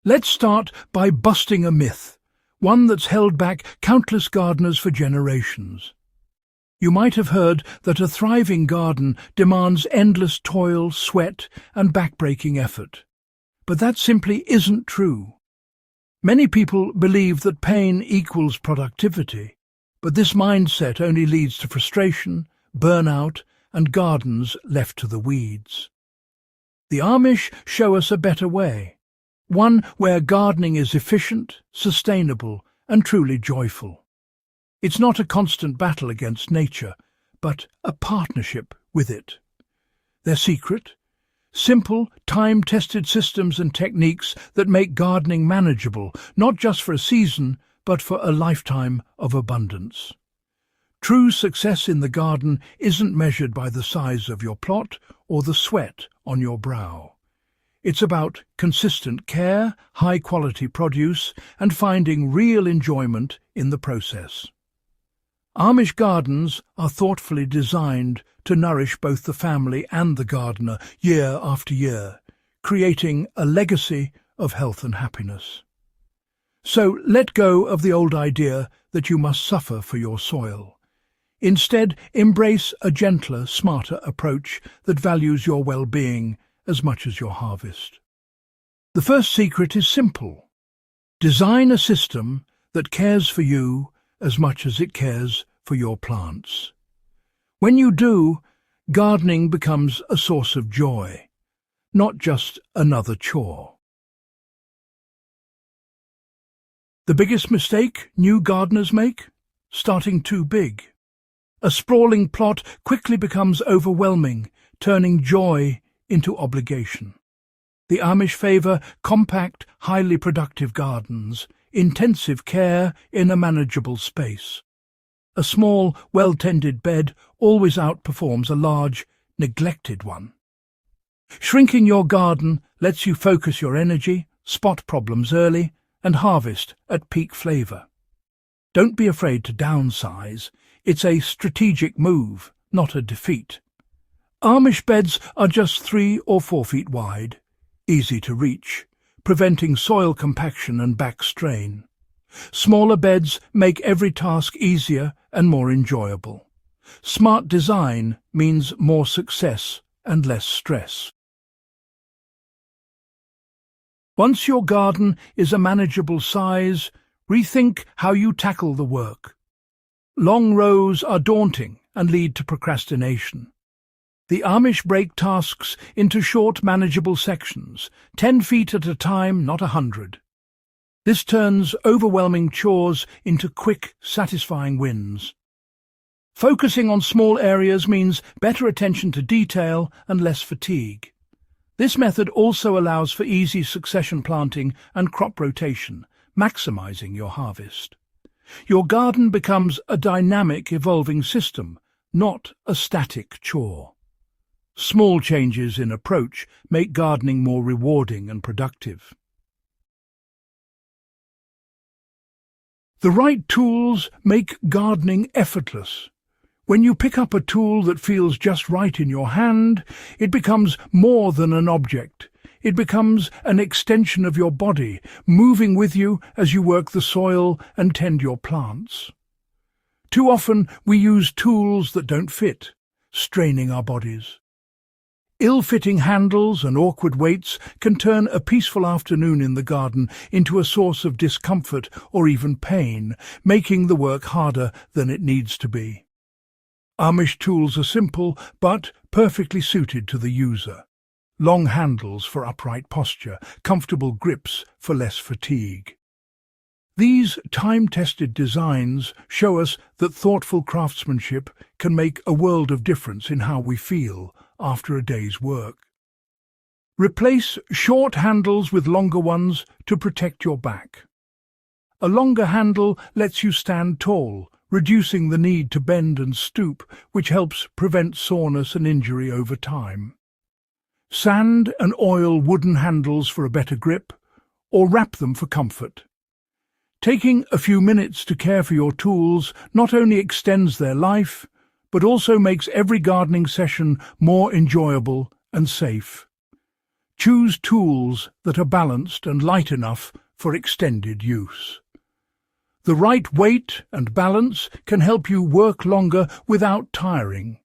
Let's start by busting a myth, one that's held back countless gardeners for generations. You might have heard that a thriving garden demands endless toil, sweat, and backbreaking effort. But that simply isn't true. Many people believe that pain equals productivity, but this mindset only leads to frustration, burnout, and gardens left to the weeds. The Amish show us a better way, one where gardening is efficient, sustainable, and truly joyful. It's not a constant battle against nature, but a partnership with it. Their secret? Simple, time-tested systems and techniques that make gardening manageable, not just for a season, but for a lifetime of abundance. True success in the garden isn't measured by the size of your plot or the sweat on your brow. It's about consistent care, high-quality produce, and finding real enjoyment in the process. Amish gardens are thoughtfully designed to nourish both the family and the gardener year after year, creating a legacy of health and happiness. So let go of the old idea that you must suffer for your soil. Instead, embrace a gentler, smarter approach that values your well-being as much as your harvest. The first secret is simple. Design a system that cares for you as much as it cares for your plants. When you do, gardening becomes a source of joy, not just another chore. The biggest mistake new gardeners make? Starting too big. A sprawling plot quickly becomes overwhelming, turning joy into obligation. The Amish favor compact, highly productive gardens, intensive care in a manageable space. A small, well-tended bed always outperforms a large, neglected one. Shrinking your garden lets you focus your energy, spot problems early, and harvest at peak flavor. Don't be afraid to downsize. It's a strategic move, not a defeat. Amish beds are just 3 or 4 feet wide, easy to reach, preventing soil compaction and back strain. Smaller beds make every task easier and more enjoyable. Smart design means more success and less stress. Once your garden is a manageable size, rethink how you tackle the work. Long rows are daunting and lead to procrastination. The Amish break tasks into short, manageable sections, 10 feet at a time, not 100. This turns overwhelming chores into quick, satisfying wins. Focusing on small areas means better attention to detail and less fatigue. This method also allows for easy succession planting and crop rotation, maximizing your harvest. Your garden becomes a dynamic, evolving system, not a static chore. Small changes in approach make gardening more rewarding and productive. The right tools make gardening effortless. When you pick up a tool that feels just right in your hand, it becomes more than an object. It becomes an extension of your body, moving with you as you work the soil and tend your plants. Too often we use tools that don't fit, straining our bodies. Ill-fitting handles and awkward weights can turn a peaceful afternoon in the garden into a source of discomfort or even pain, making the work harder than it needs to be. Amish tools are simple but perfectly suited to the user. Long handles for upright posture, comfortable grips for less fatigue. These time-tested designs show us that thoughtful craftsmanship can make a world of difference in how we feel after a day's work. Replace short handles with longer ones to protect your back. A longer handle lets you stand tall, reducing the need to bend and stoop, which helps prevent soreness and injury over time. Sand and oil wooden handles for a better grip, or wrap them for comfort. Taking a few minutes to care for your tools not only extends their life, but also makes every gardening session more enjoyable and safe. Choose tools that are balanced and light enough for extended use. The right weight and balance can help you work longer without tiring,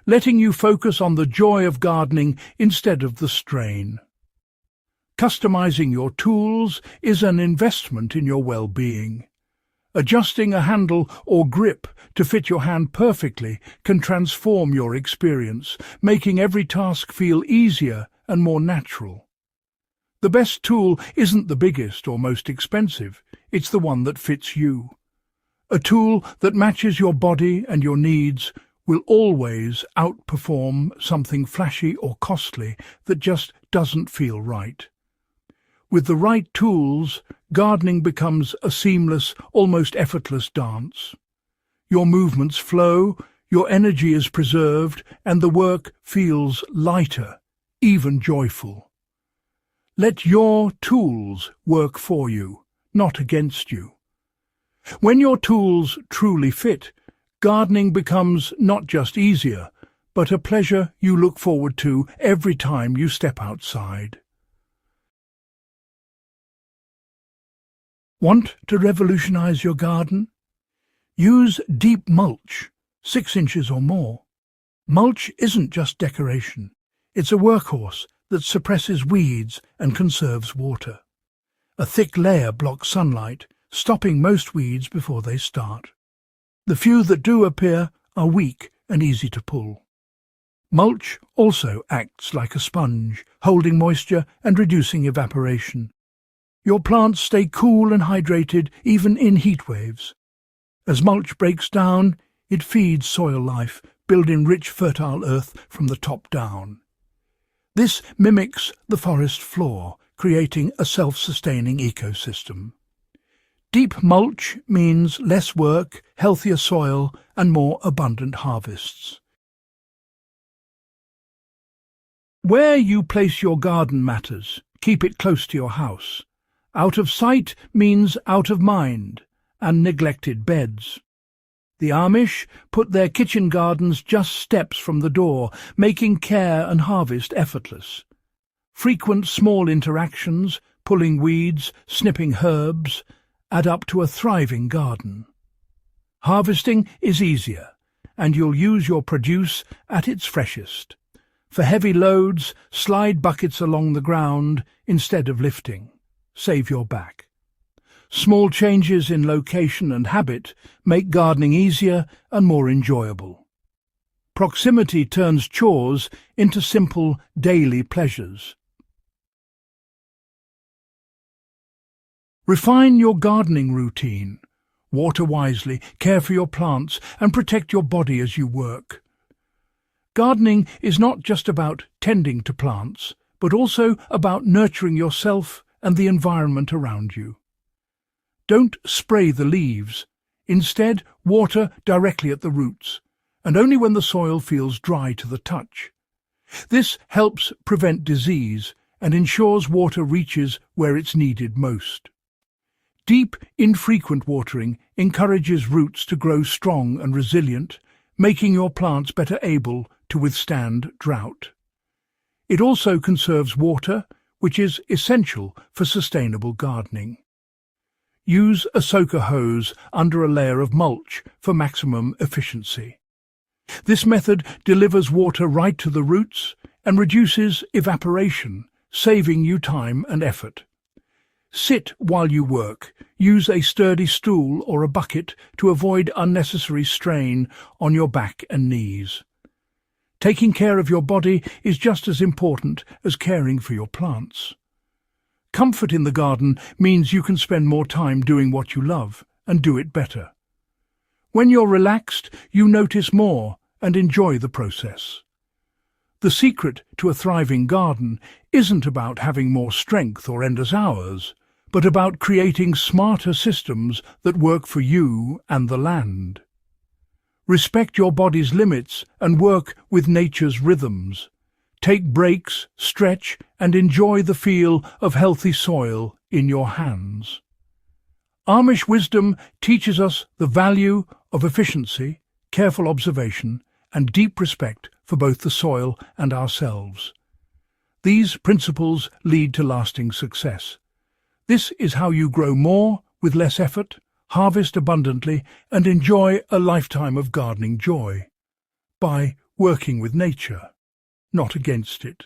letting you focus on the joy of gardening instead of the strain. Customizing your tools is an investment in your well-being. Adjusting a handle or grip to fit your hand perfectly can transform your experience, making every task feel easier and more natural. The best tool isn't the biggest or most expensive, it's the one that fits you. A tool that matches your body and your needs will always outperform something flashy or costly that just doesn't feel right. With the right tools, gardening becomes a seamless, almost effortless dance. Your movements flow, your energy is preserved, and the work feels lighter, even joyful. Let your tools work for you, not against you. When your tools truly fit, gardening becomes not just easier, but a pleasure you look forward to every time you step outside. Want to revolutionize your garden? Use deep mulch, 6 inches or more. Mulch isn't just decoration. It's a workhorse that suppresses weeds and conserves water. A thick layer blocks sunlight, stopping most weeds before they start. The few that do appear are weak and easy to pull. Mulch also acts like a sponge, holding moisture and reducing evaporation. Your plants stay cool and hydrated even in heat waves. As mulch breaks down, it feeds soil life, building rich, fertile earth from the top down. This mimics the forest floor, creating a self-sustaining ecosystem. Deep mulch means less work, healthier soil, and more abundant harvests. Where you place your garden matters. Keep it close to your house. Out of sight means out of mind, and neglected beds. The Amish put their kitchen gardens just steps from the door, making care and harvest effortless. Frequent small interactions, pulling weeds, snipping herbs, add up to a thriving garden. Harvesting is easier, and you'll use your produce at its freshest. For heavy loads, slide buckets along the ground instead of lifting. Save your back. Small changes in location and habit make gardening easier and more enjoyable. Proximity turns chores into simple daily pleasures. Refine your gardening routine. Water wisely, care for your plants, and protect your body as you work. Gardening is not just about tending to plants, but also about nurturing yourself and the environment around you. Don't spray the leaves. Instead, water directly at the roots, and only when the soil feels dry to the touch. This helps prevent disease and ensures water reaches where it's needed most. Deep, infrequent watering encourages roots to grow strong and resilient, making your plants better able to withstand drought. It also conserves water, which is essential for sustainable gardening. Use a soaker hose under a layer of mulch for maximum efficiency. This method delivers water right to the roots and reduces evaporation, saving you time and effort. Sit while you work. Use a sturdy stool or a bucket to avoid unnecessary strain on your back and knees. Taking care of your body is just as important as caring for your plants. Comfort in the garden means you can spend more time doing what you love and do it better. When you're relaxed, you notice more and enjoy the process. The secret to a thriving garden isn't about having more strength or endless hours, but about creating smarter systems that work for you and the land. Respect your body's limits and work with nature's rhythms. Take breaks, stretch, and enjoy the feel of healthy soil in your hands. Amish wisdom teaches us the value of efficiency, careful observation, and deep respect for both the soil and ourselves. These principles lead to lasting success. This is how you grow more with less effort, harvest abundantly, and enjoy a lifetime of gardening joy. By working with nature, not against it.